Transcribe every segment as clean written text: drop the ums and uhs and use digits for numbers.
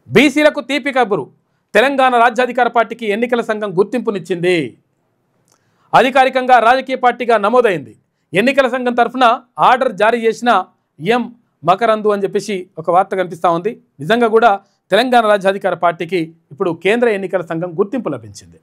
బీసీలకు తీపి కబురు. తెలంగాణ రాజ్యాధికార పార్టీకి ఎన్నికల సంఘం గుర్తింపునిచ్చింది. అధికారికంగా రాజకీయ పార్టీగా నమోదైంది. ఎన్నికల సంఘం తరఫున ఆర్డర్ జారీ చేసిన ఎం మకరందు అని చెప్పేసి ఒక వార్త కనిపిస్తూ ఉంది. నిజంగా కూడా తెలంగాణ రాజ్యాధికార పార్టీకి ఇప్పుడు కేంద్ర ఎన్నికల సంఘం గుర్తింపు లభించింది.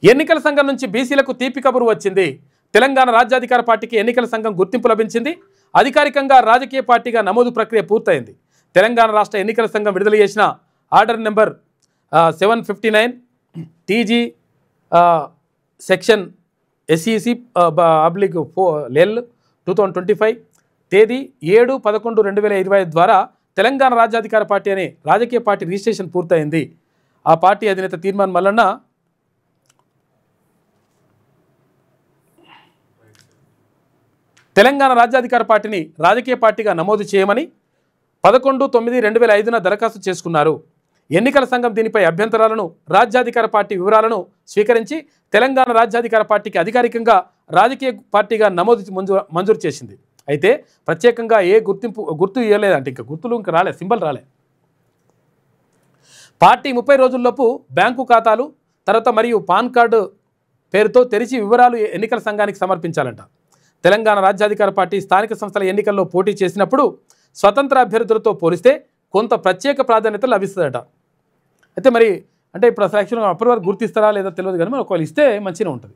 ఎన్నికల సంఘం నుంచి బీసీలకు తీపి కబురు వచ్చింది. తెలంగాణ రాజ్యాధికార పార్టీకి ఎన్నికల సంఘం గుర్తింపు లభించింది. అధికారికంగా రాజకీయ పార్టీగా నమోదు ప్రక్రియ పూర్తయింది. తెలంగాణ రాష్ట్ర ఎన్నికల సంఘం విడుదల చేసిన order number 759 TG section SEC /L 2025 తేదీ 7/11/2025 ద్వారా తెలంగాణ రాజ్యాధికార పార్టీ అనే రాజకీయ పార్టీ రిజిస్ట్రేషన్ పూర్తయింది. ఆ పార్టీ అధినేత తీర్మాన్ మల్లన్న తెలంగాణ రాజ్యాధికార పార్టీని రాజకీయ పార్టీగా నమోదు చేయమని 11/9/2005 దరఖాస్తు చేసుకున్నారు. ఎన్నికల సంఘం దీనిపై అభ్యంతరాలను, రాజ్యాధికార పార్టీ వివరాలను స్వీకరించి తెలంగాణ రాజ్యాధికార పార్టీకి అధికారికంగా రాజకీయ పార్టీగా నమోదు మంజూరు చేసింది. అయితే ప్రత్యేకంగా ఏ గుర్తు ఇవ్వలేదంటే ఇంకా రాలే, సింబల్ రాలే. పార్టీ 30 రోజుల్లోపు బ్యాంకు ఖాతాలు తర్వాత మరియు పాన్ కార్డు పేరుతో తెరిచి వివరాలు ఎన్నికల సంఘానికి సమర్పించాలంట. తెలంగాణ రాజ్యాధికార పార్టీ స్థానిక సంస్థల ఎన్నికల్లో పోటీ చేసినప్పుడు స్వతంత్ర అభ్యర్థులతో పోలిస్తే కొంత ప్రత్యేక ప్రాధాన్యత లభిస్తుందట. అయితే మరి అంటే ఇప్పుడు అసలు యాక్చువల్గా అప్పటి వరకు గుర్తిస్తారా లేదా తెలియదు, కానీ మరి ఒకవేళ ఇస్తే మంచిగా ఉంటుంది.